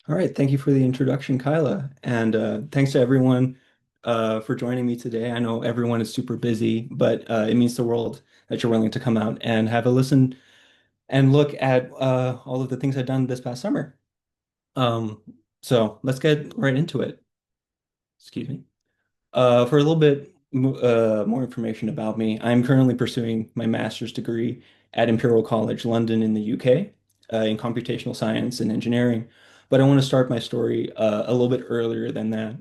All right, thank you for the introduction, Kyla, and thanks to everyone for joining me today. I know everyone is super busy, but it means the world that you're willing to come out and have a listen and look at all of the things I've done this past summer. Um, so let's get right into it. Excuse me. For a little bit more information about me, I'm currently pursuing my master's degree at Imperial College London in the UK in computational science and engineering. But I want to start my story a little bit earlier than that.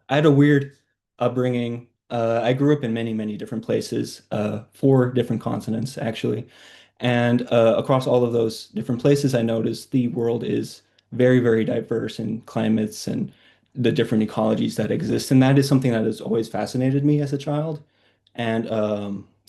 I had a weird upbringing. I grew up in many, many different places, four different continents actually. And across all of those different places, I noticed the world is very, very diverse in climates and the different ecologies that exist. And that is something that has always fascinated me as a child. And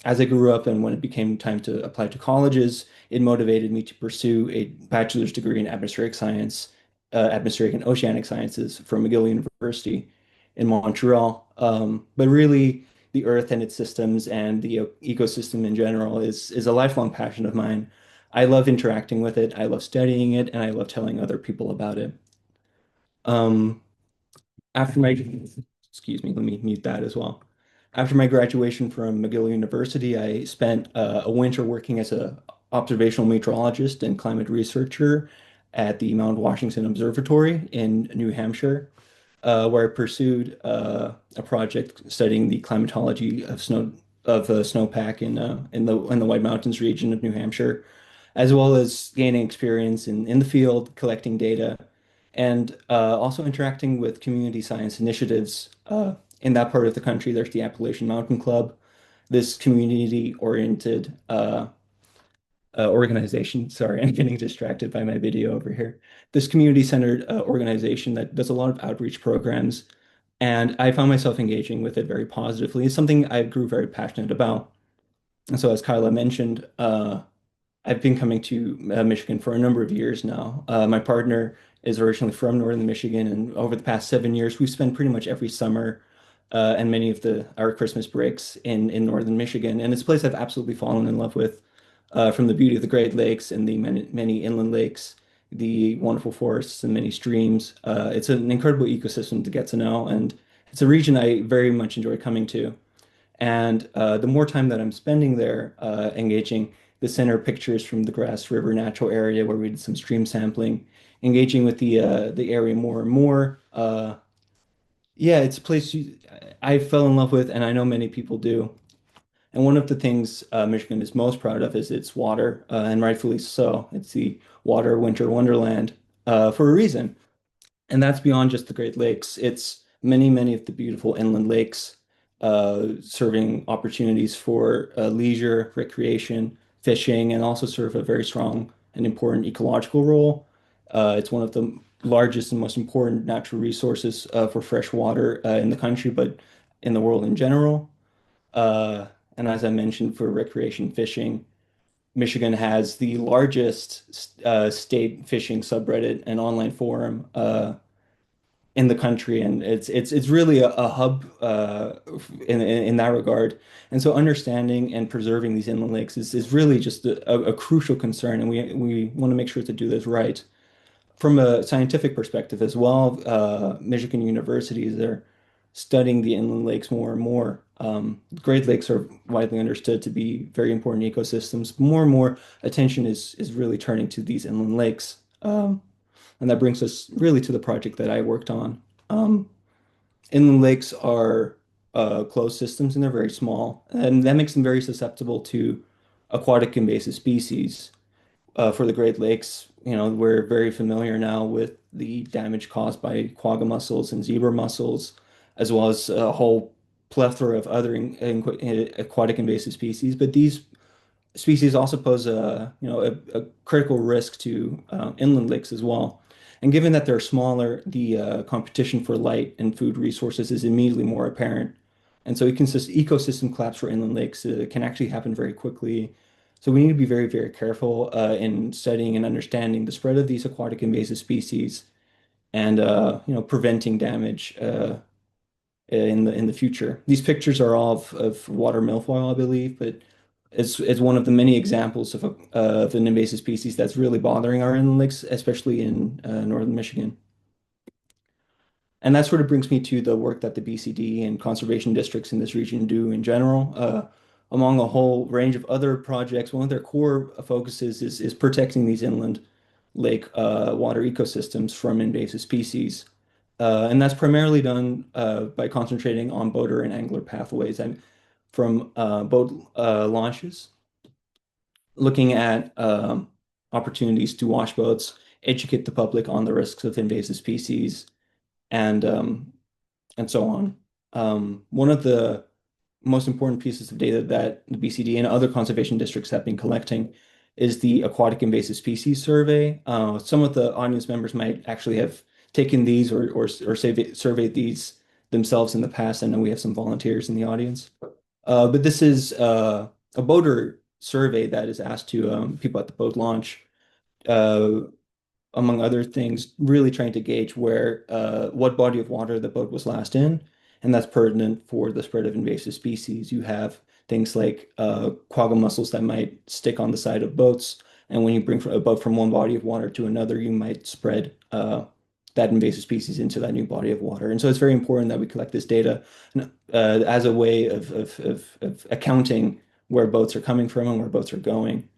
as I grew up and when it became time to apply to colleges, it motivated me to pursue a bachelor's degree in atmospheric science, atmospheric and oceanic sciences from McGill University in Montreal. But really, the Earth and its systems and the ecosystem in general is a lifelong passion of mine. I love interacting with it, I love studying it, and I love telling other people about it. Um, after my, excuse me, let me mute that as well. After my graduation from McGill University, I spent a winter working as a observational meteorologist and climate researcher at the Mount Washington Observatory in New Hampshire, where I pursued a project studying the climatology of snowpack in the White Mountains region of New Hampshire, as well as gaining experience in the field, collecting data, and also interacting with community science initiatives. In that part of the country, there's the Appalachian Mountain Club, this community-oriented organization. Sorry, I'm getting distracted by my video over here. This community-centered organization that does a lot of outreach programs, and I found myself engaging with it very positively. It's something I grew very passionate about. And so, as Kyla mentioned, I've been coming to Michigan for a number of years now. My partner is originally from Northern Michigan, and over the past 7 years, we've spent pretty much every summer and many of the our Christmas breaks in Northern Michigan. And it's a place I've absolutely fallen in love with, from the beauty of the Great Lakes and the many inland lakes, the wonderful forests and many streams. It's an incredible ecosystem to get to know, and it's a region I very much enjoy coming to. And the more time that I'm spending there, engaging the center pictures from the Grass River Natural Area where we did some stream sampling, engaging with the area more and more. Yeah, it's a place I fell in love with, and I know many people do. And one of the things Michigan is most proud of is its water, and rightfully so. It's the water winter wonderland for a reason. And that's beyond just the Great Lakes. It's many, many of the beautiful inland lakes, serving opportunities for leisure, recreation, fishing, and also serve a very strong and important ecological role. It's one of the largest and most important natural resources for fresh water in the country, but in the world in general. Uh, and as I mentioned, for recreation fishing, Michigan has the largest state fishing subreddit and online forum in the country, and it's really a hub in that regard. And so, understanding and preserving these inland lakes is really just a crucial concern, and we want to make sure to do this right. From a scientific perspective as well, Michigan universities are studying the inland lakes more and more. Great Lakes are widely understood to be very important ecosystems. More and more attention is really turning to these inland lakes. And that brings us really to the project that I worked on. Um, Inland lakes are closed systems and they're very small, and that makes them very susceptible to aquatic invasive species. For the Great Lakes, we're very familiar now with the damage caused by quagga mussels and zebra mussels, as well as a whole plethora of other aquatic invasive species. But these species also pose a critical risk to inland lakes as well. And given that they're smaller, the competition for light and food resources is immediately more apparent. And so ecosystem collapse for inland lakes can actually happen very quickly. So we need to be very, very careful in studying and understanding the spread of these aquatic invasive species and preventing damage in the future. These pictures are all of water milfoil, I believe, but It's one of the many examples of an invasive species that's really bothering our inland lakes, especially in northern Michigan. And that sort of brings me to the work that the BCD and conservation districts in this region do in general. Among a whole range of other projects, one of their core focuses is protecting these inland lake water ecosystems from invasive species. And that's primarily done by concentrating on boater and angler pathways and from boat launches, looking at opportunities to wash boats, educate the public on the risks of invasive species, and so on. One of the most important pieces of data that the BCD and other conservation districts have been collecting is the Aquatic Invasive Species Survey. Some of the audience members might actually have taken these or surveyed these themselves in the past. I know we have some volunteers in the audience. But this is a boater survey that is asked to people at the boat launch, uh, among other things, really trying to gauge what body of water the boat was last in, and that's pertinent for the spread of invasive species. You have things like quagga mussels that might stick on the side of boats, and when you bring a boat from one body of water to another, you might spread that invasive species into that new body of water. And so it's very important that we collect this data as a way of accounting where boats are coming from and where boats are going.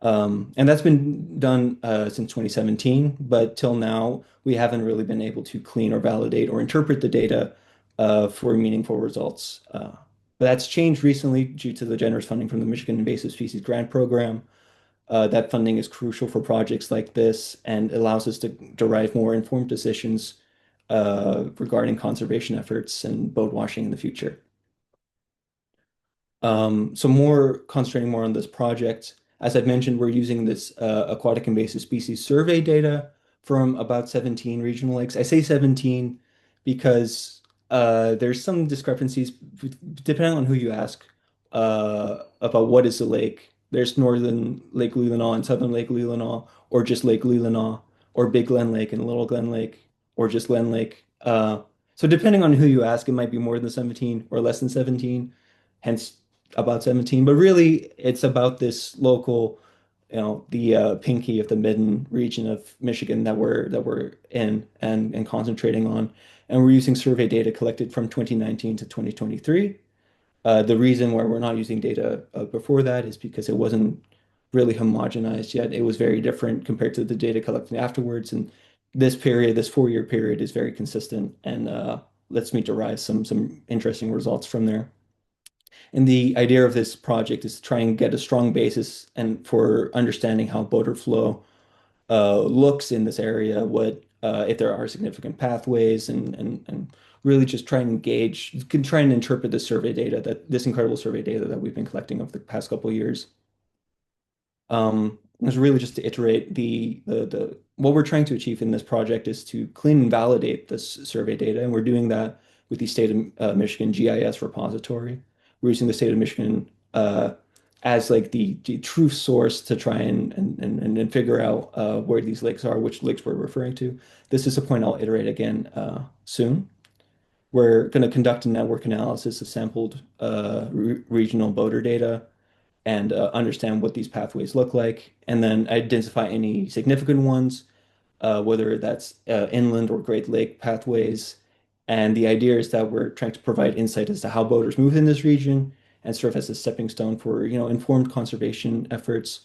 And that's been done since 2017, but till now, we haven't really been able to clean or validate or interpret the data for meaningful results. But that's changed recently due to the generous funding from the Michigan Invasive Species Grant Program. That funding is crucial for projects like this and allows us to derive more informed decisions regarding conservation efforts and boat washing in the future. So more concentrating more on this project. As I've mentioned, we're using this aquatic invasive species survey data from about 17 regional lakes. I say 17 because there's some discrepancies depending on who you ask about what is a lake. There's Northern Lake Leelanau and Southern Lake Leelanau, or just Lake Leelanau, or Big Glen Lake and Little Glen Lake, or just Glen Lake. So depending on who you ask, it might be more than 17 or less than 17, hence about 17. But really, it's about this local, the Pinky of the Midden region of Michigan that we're in and concentrating on. And we're using survey data collected from 2019 to 2023. The reason why we're not using data before that is because it wasn't really homogenized yet. It was very different compared to the data collected afterwards. And this period, this 4-year period, is very consistent and lets me derive some interesting results from there. And the idea of this project is to try and get a strong basis and for understanding how boater flow looks in this area, what if there are significant pathways, and really just try and engage, you can try and interpret the survey data that this incredible survey data that we've been collecting over the past couple of years. It was really just to iterate the what we're trying to achieve in this project is to clean and validate this survey data, and we're doing that with the state of Michigan GIS repository. We're using the state of Michigan as like the true source to try and figure out where these lakes are, which lakes we're referring to. This is a point I'll iterate again soon. We're going to conduct a network analysis of sampled regional boater data and understand what these pathways look like, and then identify any significant ones, whether that's inland or Great Lake pathways. And the idea is that we're trying to provide insight as to how boaters move in this region and serve as a stepping stone for, informed conservation efforts.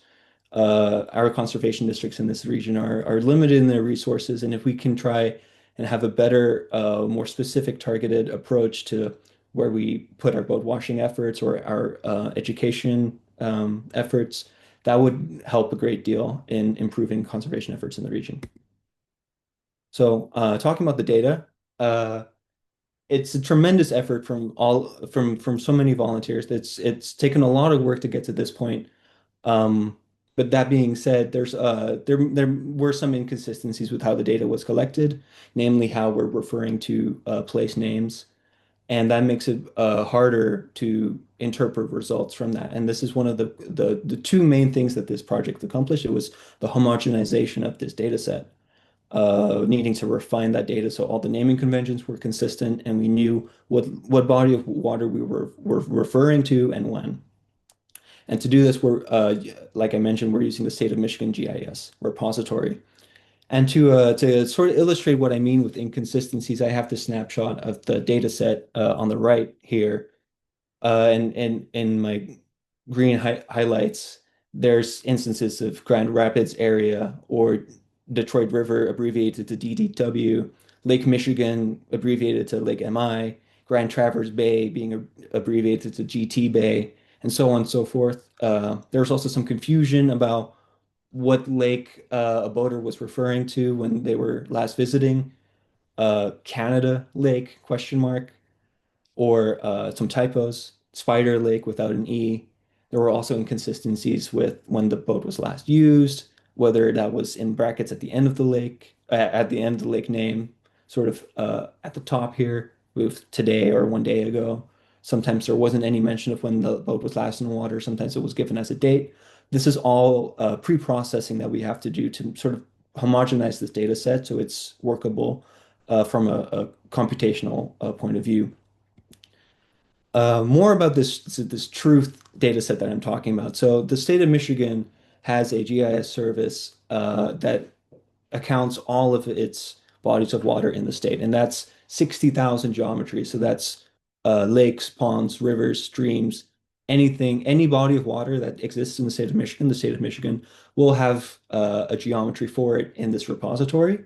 Our conservation districts in this region are limited in their resources, and if we can try and have a better, more specific targeted approach to where we put our boat washing efforts or our education efforts, that would help a great deal in improving conservation efforts in the region. So, talking about the data, uh, it's a tremendous effort from so many volunteers. It's taken a lot of work to get to this point. Um, but that being said, there were some inconsistencies with how the data was collected, namely how we're referring to place names, and that makes it harder to interpret results from that. And this is one of the two main things that this project accomplished. It was the homogenization of this data set, needing to refine that data so all the naming conventions were consistent and we knew what body of water we were referring to and when. And to do this, like I mentioned, we're using the State of Michigan GIS repository. And to sort of illustrate what I mean with inconsistencies, I have the snapshot of the data set on the right here. And in my green highlights, there's instances of Grand Rapids area or Detroit River abbreviated to DDW, Lake Michigan abbreviated to Lake MI, Grand Traverse Bay being abbreviated to GT Bay, and so on and so forth. There's also some confusion about what lake a boater was referring to when they were last visiting. Canada Lake, question mark, or some typos. Spider Lake without an E. There were also inconsistencies with when the boat was last used, whether that was in brackets at the end of the lake, at the end of the lake name, sort of at the top here with today or 1 day ago. Sometimes there wasn't any mention of when the boat was last in the water. Sometimes it was given as a date. This is all pre-processing that we have to do to sort of homogenize this data set so it's workable from a computational point of view. More about this truth data set that I'm talking about. So the state of Michigan has a GIS service that accounts all of its bodies of water in the state, and that's 60,000 geometries. So that's lakes, ponds, rivers, streams, anything, any body of water that exists in the state of Michigan. The state of Michigan will have a geometry for it in this repository.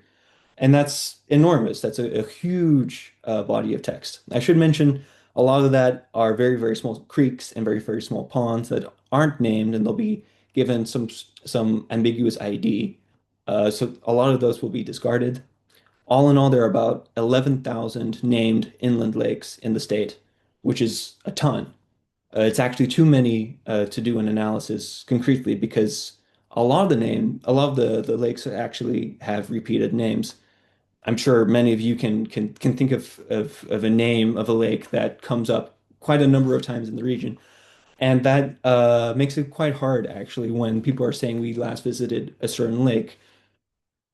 And that's enormous. That's a huge body of text. I should mention a lot of that are very, very small creeks and very, very small ponds that aren't named, and they'll be given some ambiguous ID. So a lot of those will be discarded. All in all, there are about 11,000 named inland lakes in the state, which is a ton. It's actually too many to do an analysis concretely because a lot of the lakes actually have repeated names. I'm sure many of you can think of a name of a lake that comes up quite a number of times in the region. And that makes it quite hard actually when people are saying we last visited a certain lake.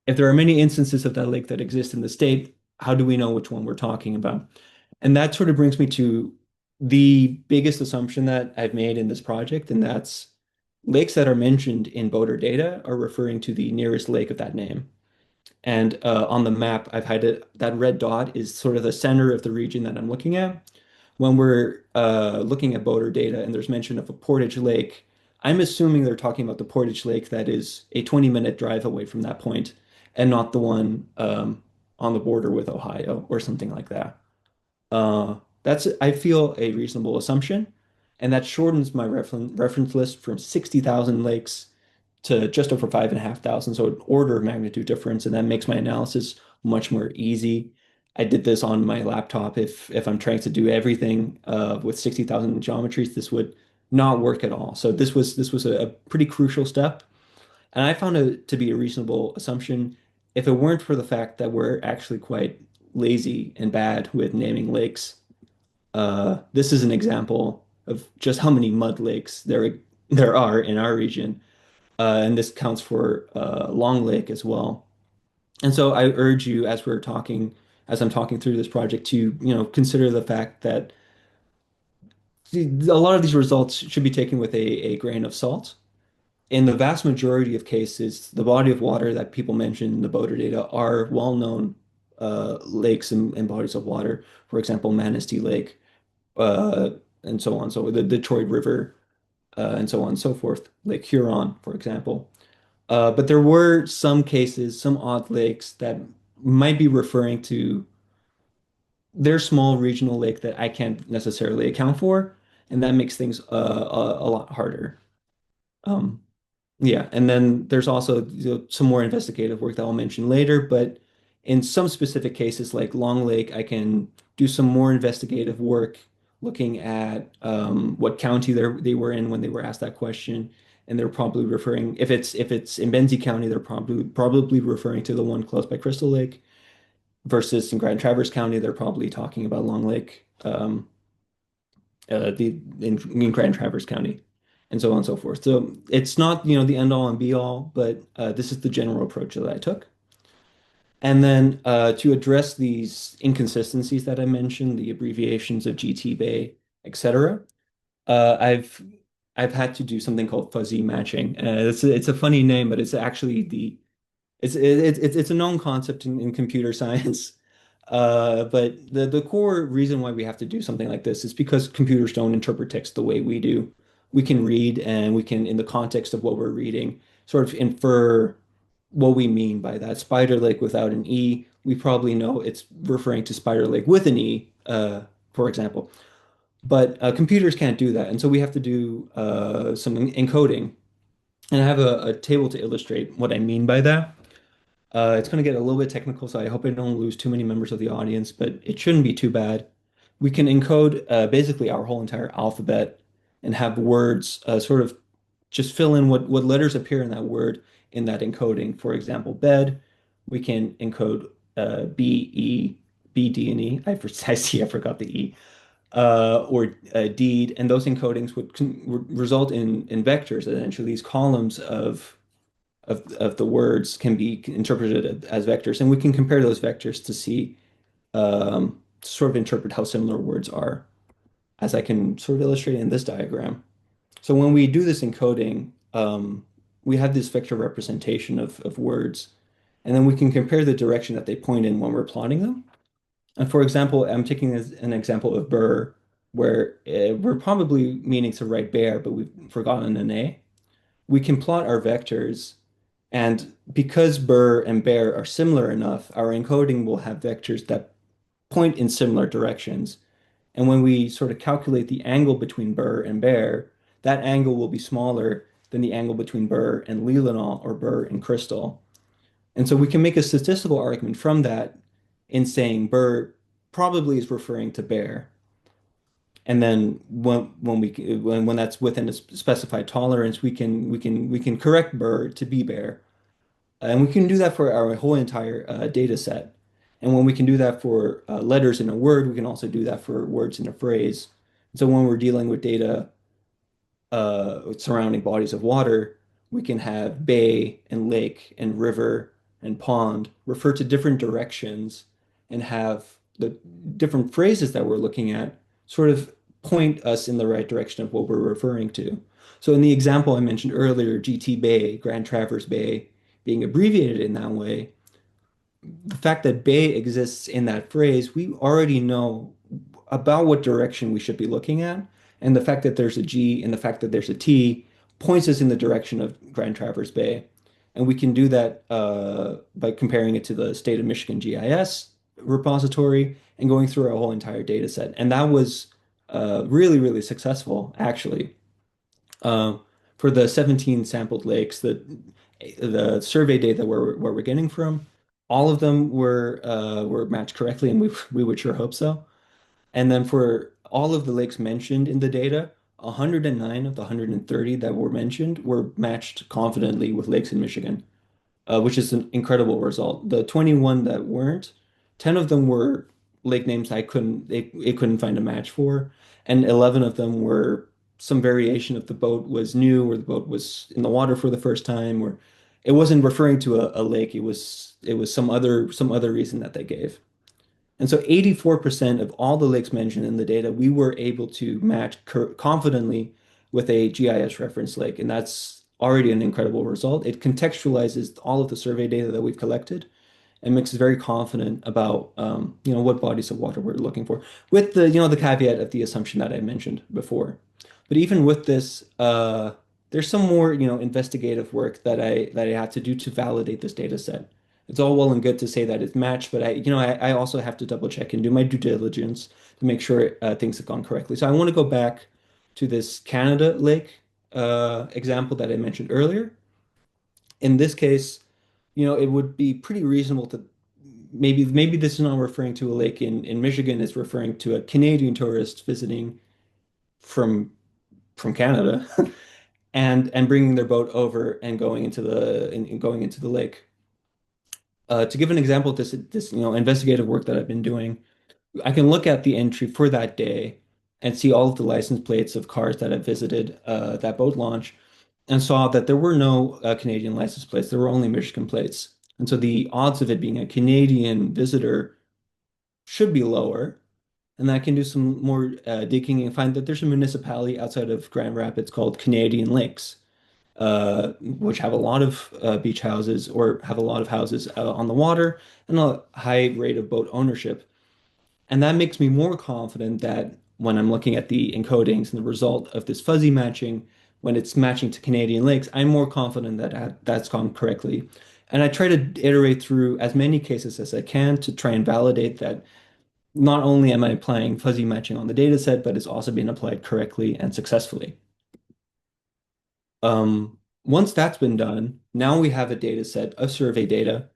If there are many instances of that lake that exist in the state, how do we know which one we're talking about? And that sort of brings me to the biggest assumption that I've made in this project, and that's lakes that are mentioned in boater data are referring to the nearest lake of that name. And on the map, I've had it, that red dot is sort of the center of the region that I'm looking at. When we're looking at boater data and there's mention of a portage lake, I'm assuming they're talking about the portage lake that is a 20-minute drive away from that point and not the one on the border with Ohio or something like that. That's, I feel, a reasonable assumption. And that shortens my reference list from 60,000 lakes to just over 5,500. So an order of magnitude difference, and that makes my analysis much more easy. I did this on my laptop. If I'm trying to do everything with 60,000 geometries, this would not work at all. So this was a pretty crucial step, and I found it to be a reasonable assumption if it weren't for the fact that we're actually quite lazy and bad with naming lakes. This is an example of just how many mud lakes there are in our region, and this counts for Long Lake as well. And so I urge you, as I'm talking through this project, to consider the fact that a lot of these results should be taken with a grain of salt. In the vast majority of cases, the body of water that people mention in the boater data are well-known lakes and bodies of water. For example, Manistee Lake, uh, and so on. So the Detroit River, and so on and so forth. Lake Huron, for example. But there were some cases, some odd lakes that might be referring to their small regional lake that I can't necessarily account for, and that makes things a lot harder. Um, yeah, and then there's also some more investigative work that I'll mention later, but in some specific cases like Long Lake, I can do some more investigative work looking at what county they were in when they were asked that question. And they're probably referring, if it's in Benzie County, they're probably referring to the one close by Crystal Lake, versus in Grand Traverse County, they're probably talking about Long Lake, in Grand Traverse County, and so on and so forth. So it's not, the end all and be all, but this is the general approach that I took. And then to address these inconsistencies that I mentioned, the abbreviations of GT Bay, etc., I've I've had to do something called fuzzy matching. It's a funny name, but it's actually the it's a known concept in computer science. But the core reason why we have to do something like this is because computers don't interpret text the way we do. We can read and we can, in the context of what we're reading, sort of infer what we mean by that. Spider Lake without an E, we probably know it's referring to Spider Lake with an E, for example. But computers can't do that, and so we have to do some encoding. And I have a table to illustrate what I mean by that. It's going to get a little bit technical, so I hope I don't lose too many members of the audience, but it shouldn't be too bad. We can encode basically our whole entire alphabet and have words sort of just fill in what letters appear in that word in that encoding. For example, bed, we can encode B, E, B, D, and E. I see, I forgot the E. Or deed, and those encodings would result in vectors. Essentially, these columns of the words can be interpreted as vectors, and we can compare those vectors to see sort of interpret how similar words are, as I can sort of illustrate in this diagram. So when we do this encoding, we have this vector representation of words, and then we can compare the direction that they point in when we're plotting them. And for example, I'm taking an example of burr, where we're probably meaning to write bear, but we've forgotten an A. We can plot our vectors, and because burr and bear are similar enough, our encoding will have vectors that point in similar directions. And when we sort of calculate the angle between burr and bear, that angle will be smaller than the angle between burr and Leelanau or burr and crystal. And so we can make a statistical argument from that in saying burr probably is referring to bear. And then when that's within a specified tolerance, we can correct burr to be bear. And we can do that for our whole entire data set. And when we can do that for letters in a word, we can also do that for words in a phrase. So when we're dealing with data surrounding bodies of water, we can have bay and lake and river and pond refer to different directions and have the different phrases that we're looking at sort of point us in the right direction of what we're referring to. So in the example I mentioned earlier, GT Bay, Grand Traverse Bay, being abbreviated in that way, the fact that bay exists in that phrase, we already know about what direction we should be looking at. And the fact that there's a G and the fact that there's a T points us in the direction of Grand Traverse Bay. And we can do that by comparing it to the state of Michigan GIS repository and going through our whole entire data set. And that was really, really successful, actually. Uh, for the 17 sampled lakes, the survey data where we're getting from, all of them were matched correctly, and we would sure hope so. And then for all of the lakes mentioned in the data, 109 of the 130 that were mentioned were matched confidently with lakes in Michigan, which is an incredible result. The 21 that weren't, 10 of them were lake names it couldn't find a match for, and 11 of them were some variation of the boat was new or the boat was in the water for the first time, or it wasn't referring to a lake, it was some other reason that they gave. And so 84% of all the lakes mentioned in the data, we were able to match confidently with a GIS reference lake. And that's already an incredible result. It contextualizes all of the survey data that we've collected and makes us very confident about what bodies of water we're looking for, with the caveat of the assumption that I mentioned before. But even with this, there's some more investigative work that I have to do to validate this data set. It's all well and good to say that it's matched, but I also have to double check and do my due diligence to make sure things have gone correctly. So I want to go back to this Canada lake example that I mentioned earlier. In this case, it would be pretty reasonable to maybe this is not referring to a lake in Michigan, it's referring to a Canadian tourist visiting from Canada and bringing their boat over and going into the lake. To give an example of this investigative work that I've been doing, I can look at the entry for that day and see all of the license plates of cars that have visited that boat launch, and saw that there were no Canadian license plates. There were only Michigan plates. And so the odds of it being a Canadian visitor should be lower. And I can do some more digging and find that there's a municipality outside of Grand Rapids called Canadian Lakes, which have a lot of beach houses or have a lot of houses on the water and a high rate of boat ownership. And that makes me more confident that when I'm looking at the encodings and the result of this fuzzy matching, when it's matching to Canadian lakes, I'm more confident that that's gone correctly. And I try to iterate through as many cases as I can to try and validate that not only am I applying fuzzy matching on the data set, but it's also being applied correctly and successfully. Once that's been done, now we have a data set of survey data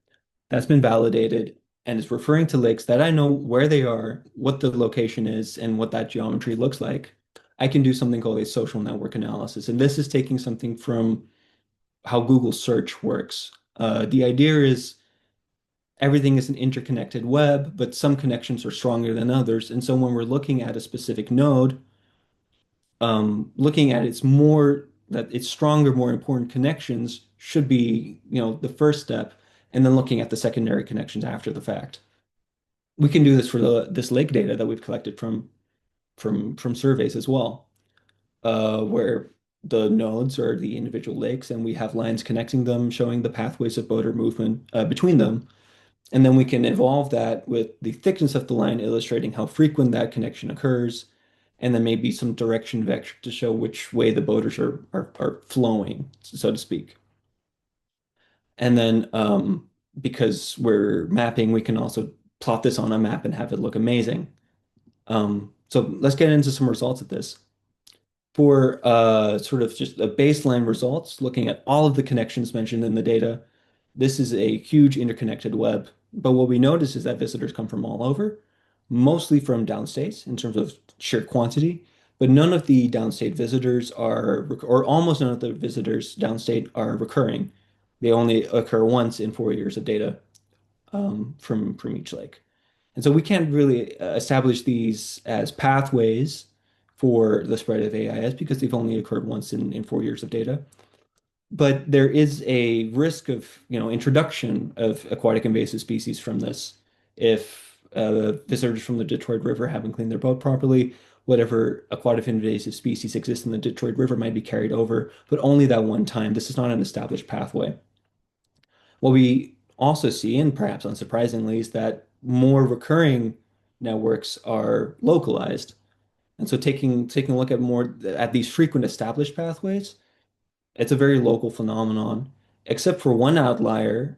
that's been validated and is referring to lakes that I know where they are, what the location is, and what that geometry looks like. I can do something called a social network analysis. And this is taking something from how Google search works. The idea is everything is an interconnected web, but some connections are stronger than others. And so when we're looking at a specific node, looking at its more that its stronger, more important connections should be, the first step, and then looking at the secondary connections after the fact. We can do this for this lake data that we've collected from surveys as well, where the nodes are the individual lakes, and we have lines connecting them, showing the pathways of boater movement between them. And then we can evolve that with the thickness of the line, illustrating how frequent that connection occurs, and then maybe some direction vector to show which way the boaters are flowing, so to speak. And then because we're mapping, we can also plot this on a map and have it look amazing. So let's get into some results of this. For sort of just a baseline results, looking at all of the connections mentioned in the data, this is a huge interconnected web. But what we notice is that visitors come from all over, mostly from downstates in terms of sheer quantity, but none of the downstate visitors or almost none of the visitors downstate are recurring. They only occur once in 4 years of data from each lake. And so we can't really establish these as pathways for the spread of AIS because they've only occurred once in 4 years of data. But there is a risk of, introduction of aquatic invasive species from this. If visitors from the Detroit River haven't cleaned their boat properly, whatever aquatic invasive species exist in the Detroit River might be carried over, but only that one time. This is not an established pathway. What we also see, and perhaps unsurprisingly, is that more recurring networks are localized. And so taking a look at these frequent established pathways, it's a very local phenomenon, except for one outlier,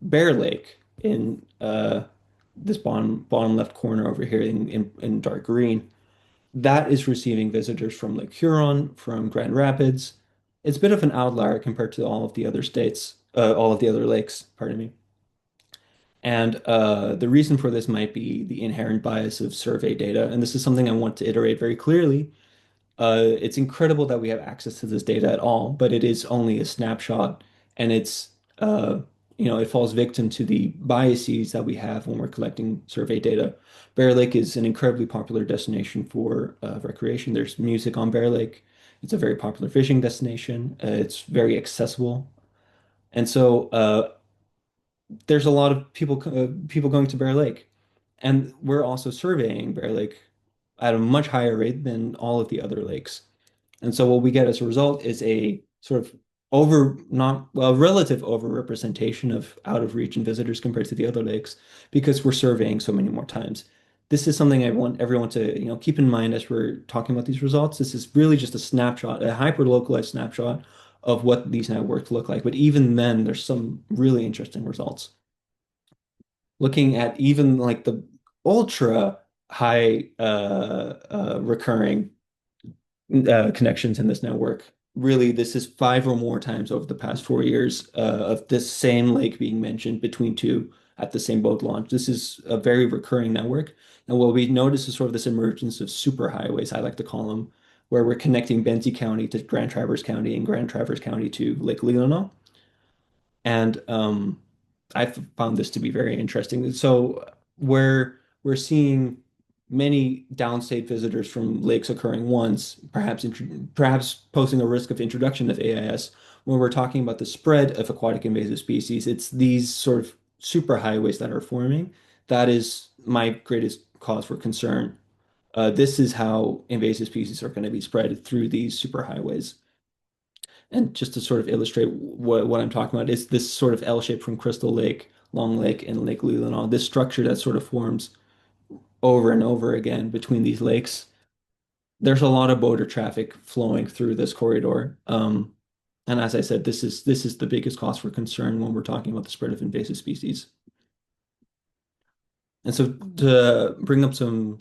Bear Lake in this bottom left corner over here in dark green. That is receiving visitors from Lake Huron, from Grand Rapids. It's a bit of an outlier compared to all of the other lakes, pardon me. And the reason for this might be the inherent bias of survey data. And this is something I want to iterate very clearly. It's incredible that we have access to this data at all, but it is only a snapshot, and uh, it falls victim to the biases that we have when we're collecting survey data. Bear Lake is an incredibly popular destination for recreation. There's music on Bear Lake. It's a very popular fishing destination. It's very accessible, and so there's a lot of people going to Bear Lake, and we're also surveying Bear Lake at a much higher rate than all of the other lakes. And so what we get as a result is a sort of not well, relative overrepresentation of out of region visitors compared to the other lakes because we're surveying so many more times. This is something I want everyone to, keep in mind as we're talking about these results. This is really just a snapshot, a hyper-localized snapshot of what these networks look like. But even then, there's some really interesting results. Looking at even like the ultra high recurring connections in this network. Really, this is five or more times over the past 4 years of this same lake being mentioned between two at the same boat launch. This is a very recurring network. And what we notice is sort of this emergence of superhighways, I like to call them, where we're connecting Benzie County to Grand Traverse County and Grand Traverse County to Lake Leelanau. And I've found this to be very interesting. So where we're seeing many downstate visitors from lakes occurring once, perhaps posing a risk of introduction of AIS. When we're talking about the spread of aquatic invasive species, it's these sort of superhighways that are forming. That is my greatest cause for concern. This is how invasive species are going to be spread through these superhighways. And just to sort of illustrate what I'm talking about is this sort of L shape from Crystal Lake, Long Lake, and Lake Leelanau, this structure that sort of forms over and over again between these lakes. There's a lot of boater traffic flowing through this corridor. And as I said, this is the biggest cause for concern when we're talking about the spread of invasive species. And so to bring up some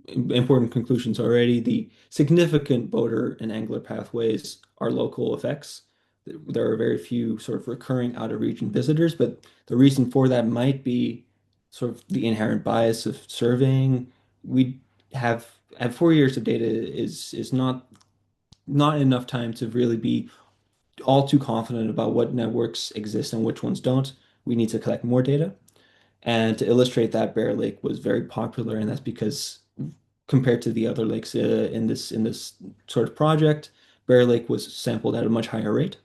important conclusions already, the significant boater and angler pathways are local effects. There are very few sort of recurring out of region visitors, but the reason for that might be sort of the inherent bias of surveying. We have at 4 years of data is not enough time to really be all too confident about what networks exist and which ones don't. We need to collect more data. And to illustrate that, Bear Lake was very popular, and that's because compared to the other lakes in this sort of project, Bear Lake was sampled at a much higher rate.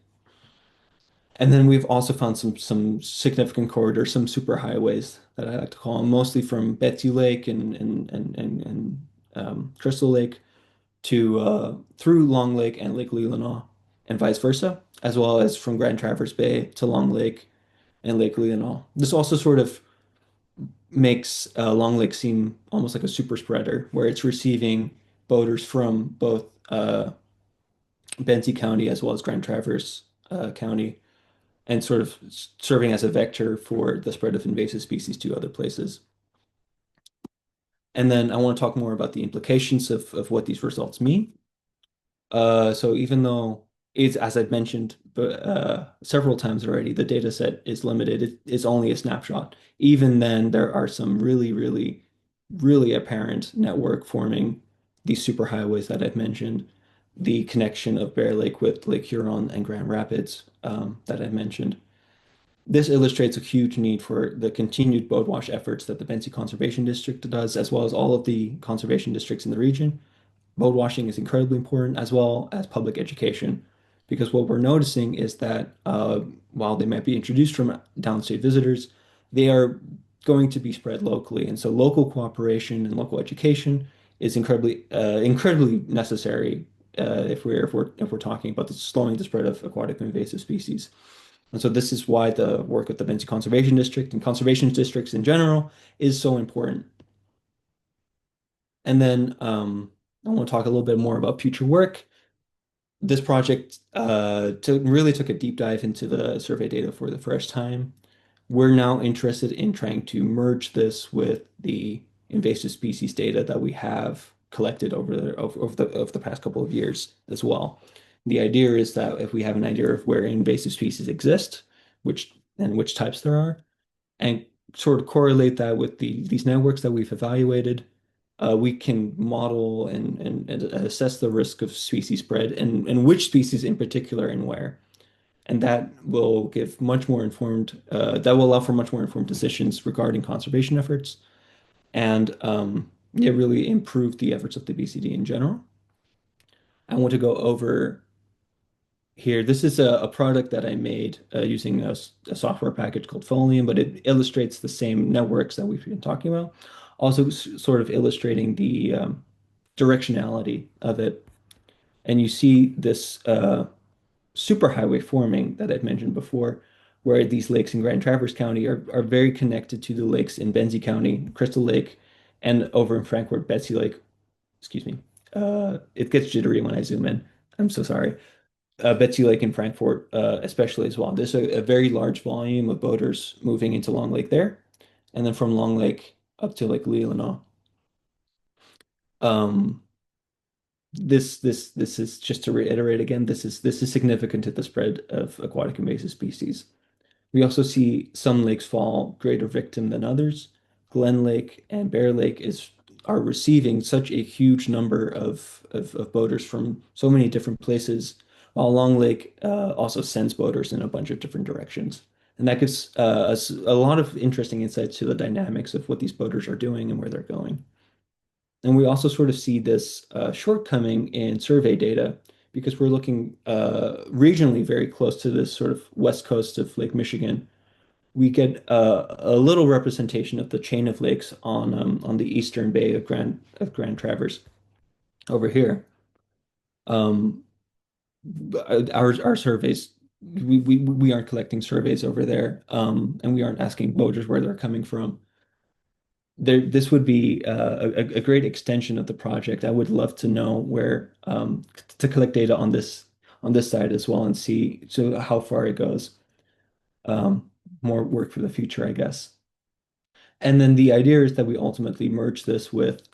And then we've also found some significant corridors, some super highways that I like to call them, mostly from Betsy Lake and Crystal Lake to through Long Lake and Lake Leelanau, and vice versa, as well as from Grand Traverse Bay to Long Lake and Lake Leelanau. This also sort of makes Long Lake seem almost like a super spreader, where it's receiving boaters from both Benzie County as well as Grand Traverse County, and sort of serving as a vector for the spread of invasive species to other places. And then I want to talk more about the implications of what these results mean. So even though it's, as I've mentioned several times already, the data set is limited. It's only a snapshot. Even then, there are some really, really, really apparent network forming these superhighways that I've mentioned. The connection of Bear Lake with Lake Huron and Grand Rapids that I've mentioned. This illustrates a huge need for the continued boat wash efforts that the Benzie Conservation District does, as well as all of the conservation districts in the region. Boat washing is incredibly important, as well as public education, because what we're noticing is that while they might be introduced from downstate visitors, they are going to be spread locally. And so local cooperation and local education is incredibly necessary if we're talking about slowing the spread of aquatic invasive species. And so this is why the work of the Benzie Conservation District and conservation districts in general is so important. And then I want to talk a little bit more about future work. This project really took a deep dive into the survey data for the first time. We're now interested in trying to merge this with the invasive species data that we have collected over the past couple of years as well. The idea is that if we have an idea of where invasive species exist, which types there are, and sort of correlate that with these networks that we've evaluated, we can model and assess the risk of species spread and which species in particular and where. And that will give much more informed, that will allow for much more informed decisions regarding conservation efforts and yeah, really improve the efforts of the BCD in general. I want to go over here. This is a product that I made using a software package called Folium, but it illustrates the same networks that we've been talking about. Also, sort of illustrating the directionality of it. And you see this superhighway forming that I've mentioned before, where these lakes in Grand Traverse County are very connected to the lakes in Benzie County, Crystal Lake, and over in Frankfort, Betsy Lake. Excuse me. It gets jittery when I zoom in. I'm so sorry. Betsy Lake in Frankfort, especially as well. There's a very large volume of boaters moving into Long Lake there, and then from Long Lake up to Lake Leelanau. Um, this is just to reiterate again, this is significant to the spread of aquatic invasive species. We also see some lakes fall greater victim than others. Glen Lake and Bear Lake are receiving such a huge number of boaters from so many different places, while Long Lake also sends boaters in a bunch of different directions. And that gives us a lot of interesting insights to the dynamics of what these boaters are doing and where they're going. And we also sort of see this shortcoming in survey data because we're looking regionally very close to this sort of west coast of Lake Michigan. we get a little representation of the chain of lakes on the eastern bay of Grand Traverse over here. Um, our surveys we aren't collecting surveys over there, and we aren't asking boaters where they're coming from. This would be a great extension of the project. I would love to know where to collect data on this side as well and see so how far it goes. Um, More work for the future, I guess. And then the idea is that we ultimately merge this with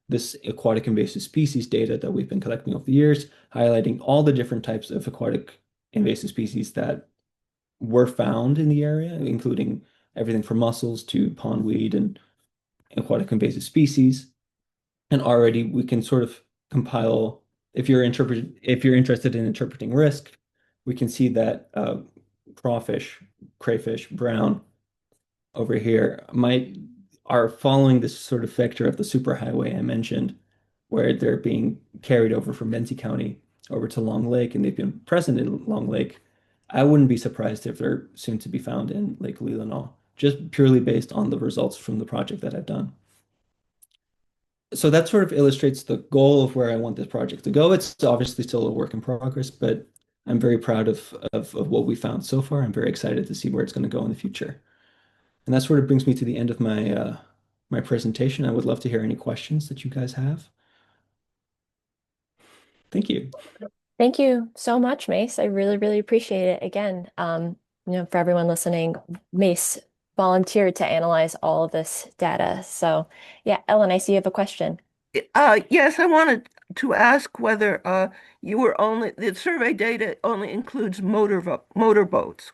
this aquatic invasive species data that we've been collecting over the years, highlighting all the different types of aquatic invasive species that were found in the area, including everything from mussels to pondweed and aquatic invasive species. And already we can sort of compile, if you're interested in interpreting risk, we can see that crawfish, crayfish, brown over here might are following this sort of vector of the superhighway I mentioned, where they're being carried over from Benzie County over to Long Lake, and they've been present in Long Lake. I wouldn't be surprised if they're soon to be found in Lake Leelanau, just purely based on the results from the project that I've done. So that sort of illustrates the goal of where I want this project to go. It's obviously still a work in progress, but I'm very proud of what we found so far. I'm very excited to see where it's going to go in the future. And that sort of brings me to the end of my presentation. I would love to hear any questions that you guys have. Thank you. Thank you so much, Mace. I really, really appreciate it. Again, for everyone listening, Mace volunteered to analyze all of this data. So, yeah, Ellen, I see you have a question. Yes, I wanted to ask whether the survey data only includes motorboats.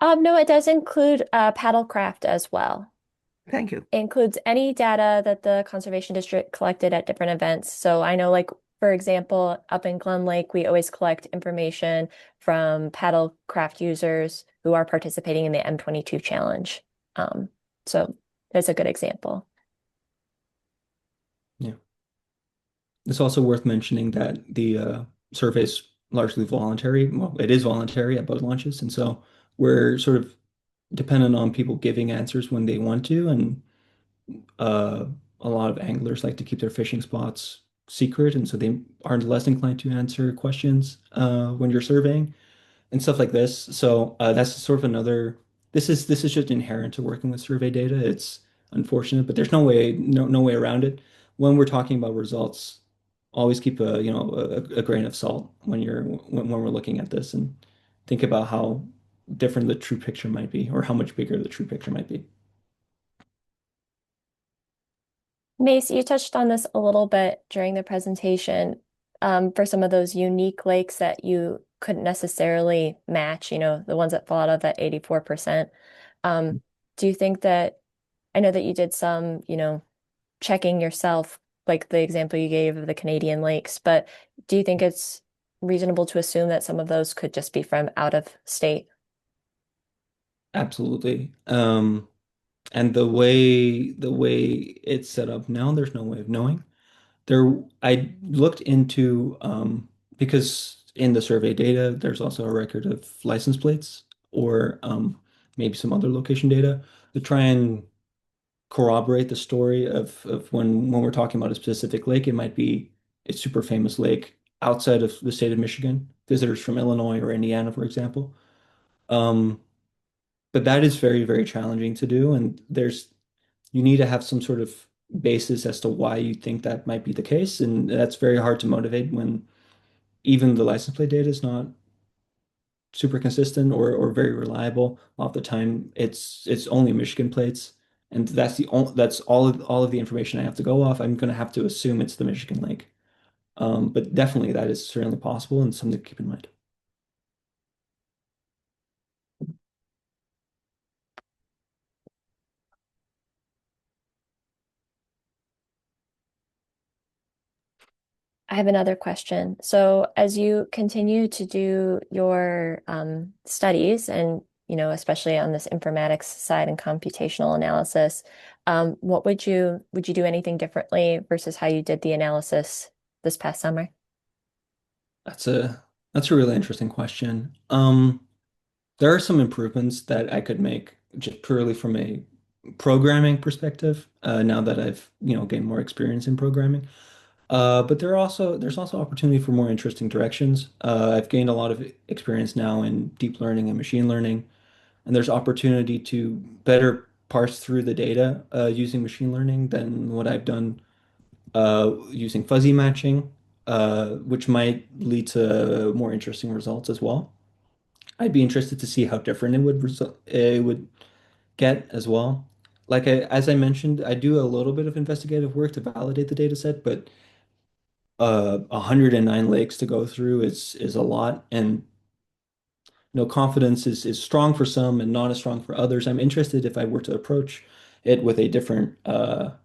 No, it does include paddlecraft as well. Thank you. It includes any data that the Conservation District collected at different events. So I know, like, for example, up in Glen Lake, we always collect information from paddlecraft users who are participating in the M22 challenge. Um, so that's a good example. Yeah. It's also worth mentioning that the survey is largely voluntary. Well, it is voluntary at boat launches, and so we're sort of dependent on people giving answers when they want to, and uh, a lot of anglers like to keep their fishing spots secret, and so they aren't less inclined to answer questions when you're surveying and stuff like this. So that's sort of another. This is just inherent to working with survey data. It's unfortunate, but there's no way around it. When we're talking about results, always keep a grain of salt when we're looking at this and think about how different the true picture might be or how much bigger the true picture might be. Mace, you touched on this a little bit during the presentation, for some of those unique lakes that you couldn't necessarily match, the ones that fall out of that 84%. Um, do you think that, I know that you did some, checking yourself, like the example you gave of the Canadian lakes, but do you think it's reasonable to assume that some of those could just be from out of state? Absolutely. And the way it's set up now, there's no way of knowing. I looked into because in the survey data, there's also a record of license plates or maybe some other location data to try and corroborate the story of when we're talking about a specific lake, it might be a super famous lake outside of the state of Michigan, visitors from Illinois or Indiana, for example. Um, but that is very, very challenging to do, and you need to have some sort of basis as to why you think that might be the case, and that's very hard to motivate when even the license plate data is not super consistent or very reliable. Off the time, it's only Michigan plates, and that's all of the information I have to go off. I'm going to have to assume it's the Michigan lake. But definitely that is certainly possible and something to keep in mind. I have another question. So, as you continue to do your studies, and especially on this informatics side and computational analysis, what would you do anything differently versus how you did the analysis this past summer? That's a that's a really interesting question. There are some improvements that I could make just purely from a programming perspective, now that I've, gained more experience in programming. But there's also opportunity for more interesting directions. I've gained a lot of experience now in deep learning and machine learning, and there's opportunity to better parse through the data using machine learning than what I've done using fuzzy matching, which might lead to more interesting results as well. I'd be interested to see how different it would get as well. As I mentioned, I do a little bit of investigative work to validate the data set, but 109 lakes to go through is a lot, and confidence is strong for some and not as strong for others. I'm interested if I were to approach it with a different a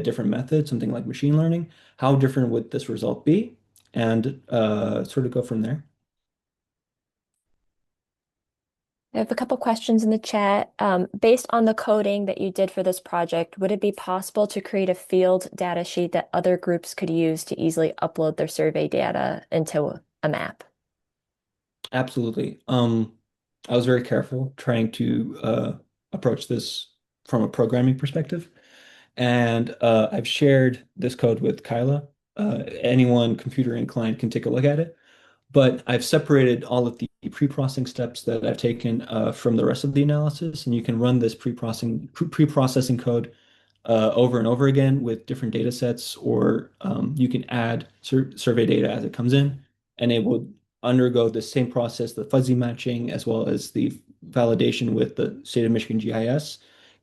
different method, something like machine learning. How different would this result be? And sort of go from there. I have a couple questions in the chat. Based on the coding that you did for this project, would it be possible to create a field data sheet that other groups could use to easily upload their survey data into a map? Absolutely. I was very careful trying to approach this from a programming perspective. And I've shared this code with Kyla. Anyone computer inclined can take a look at it. But I've separated all of the pre-processing steps that I've taken from the rest of the analysis, and you can run this pre-processing code over and over again with different data sets, or you can add survey data as it comes in, and it will undergo the same process, the fuzzy matching, as well as the validation with the state of Michigan GIS,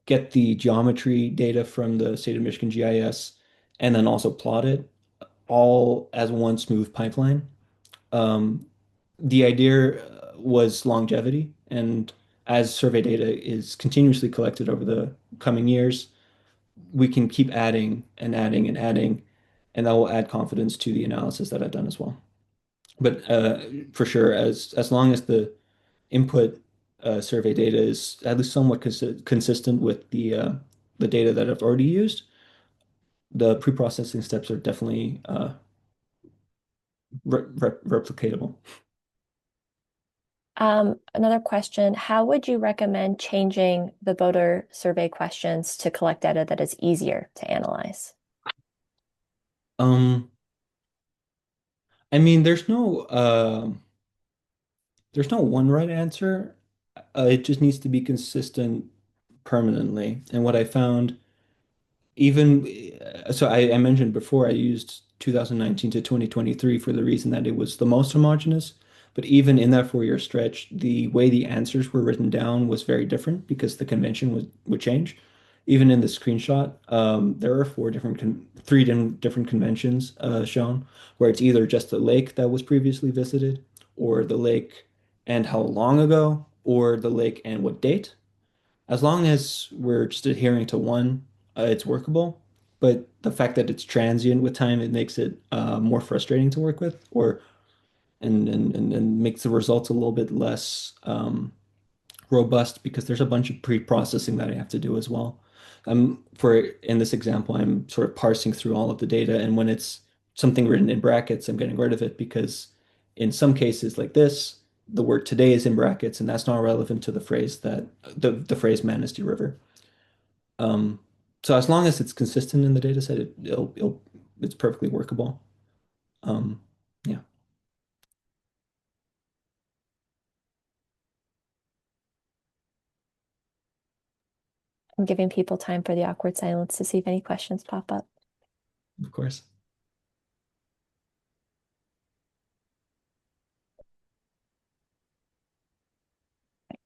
get the geometry data from the state of Michigan GIS, and then also plot it all as one smooth pipeline. Um, the idea was longevity, and as survey data is continuously collected over the coming years, we can keep adding and adding and adding, and that will add confidence to the analysis that I've done as well. But for sure, as long as the input survey data is at least somewhat consistent with the data that I've already used, the pre-processing steps are definitely replicatable. Another question, how would you recommend changing the voter survey questions to collect data that is easier to analyze? Um, I mean, there's no one right answer. It just needs to be consistent permanently. And what I found, even I mentioned before, I used 2019 to 2023 for the reason that it was the most homogeneous. But even in that 4 year stretch, the way the answers were written down was very different because the convention would change. Even in the screenshot, there are different conventions shown, where it's either just the lake that was previously visited, or the lake and how long ago, or the lake and what date. As long as we're just adhering to one, it's workable. But the fact that it's transient with time, it makes it more frustrating to work with, or and makes the results a little bit less robust because there's a bunch of pre-processing that I have to do as well. For in this example, I'm sort of parsing through all of the data, and when it's something written in brackets, I'm getting rid of it because in some cases like this, the word today is in brackets, and that's not relevant to the phrase the phrase Manistee River. Um, so as long as it's consistent in the data set, it's perfectly workable. Um, yeah, I'm giving people time for the awkward silence to see if any questions pop up. of course.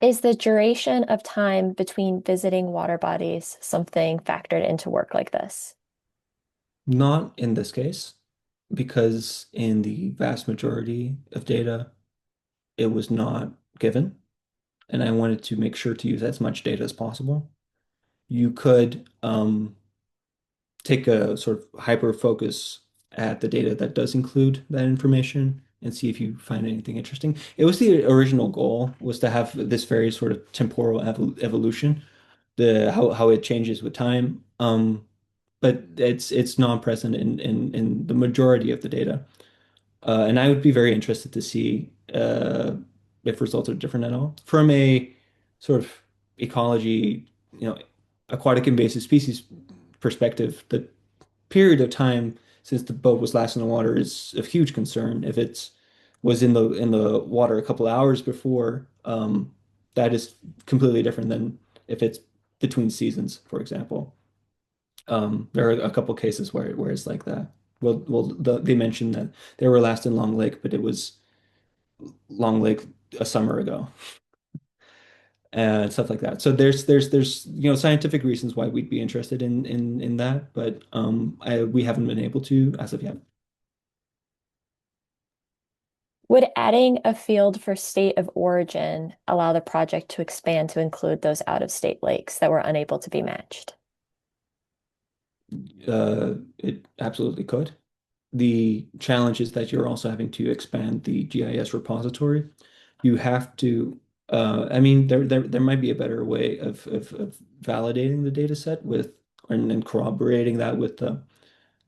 Is the duration of time between visiting water bodies something factored into work like this? Not in this case, because in the vast majority of data, it was not given, and I wanted to make sure to use as much data as possible. You could take a sort of hyper focus at the data that does include that information and see if you find anything interesting. It was the original goal was to have this very sort of temporal evolution, the how it changes with time. But it's non-present in the majority of the data. And I would be very interested to see if results are different at all. From a sort of ecology, aquatic invasive species perspective, the period of time since the boat was last in the water is of huge concern. If it's was in the water a couple hours before, that is completely different than if it's between seasons, for example. There are a couple cases where it's like that. They mentioned that they were last in Long Lake, but it was Long Lake a summer ago, and stuff like that. So there's scientific reasons why we'd be interested in that, but we haven't been able to as of yet. Would adding a field for state of origin allow the project to expand to include those out-of-state lakes that were unable to be matched? It absolutely could. The challenge is that you're also having to expand the GIS repository. You have to, I mean, there might be a better way of validating the data set with and corroborating that with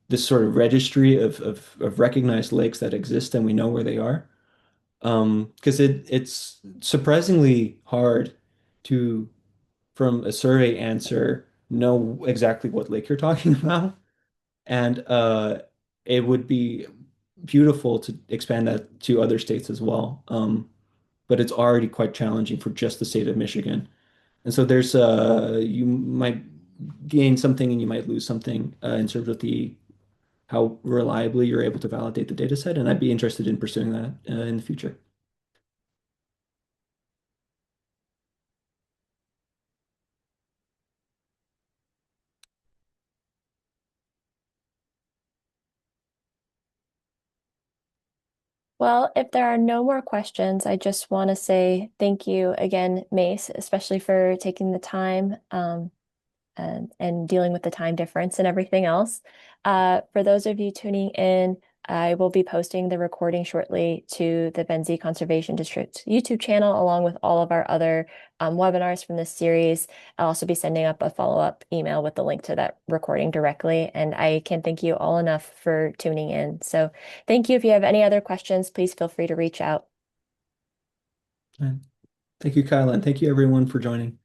this sort of registry of recognized lakes that exist and we know where they are. Because it's surprisingly hard to, from a survey answer, know exactly what lake you're talking about. And it would be beautiful to expand that to other states as well. But it's already quite challenging for just the state of Michigan. And so there's you might gain something and you might lose something in terms of the how reliably you're able to validate the data set. And I'd be interested in pursuing that in the future. Well, if there are no more questions, I just want to say thank you again, Mace, especially for taking the time and dealing with the time difference and everything else. For those of you tuning in, I will be posting the recording shortly to the Benzie Conservation District YouTube channel, along with all of our other webinars from this series. I'll also be sending up a follow-up email with the link to that recording directly. And I can't thank you all enough for tuning in. So thank you. If you have any other questions, please feel free to reach out. And thank you, Kyla, and thank you everyone for joining.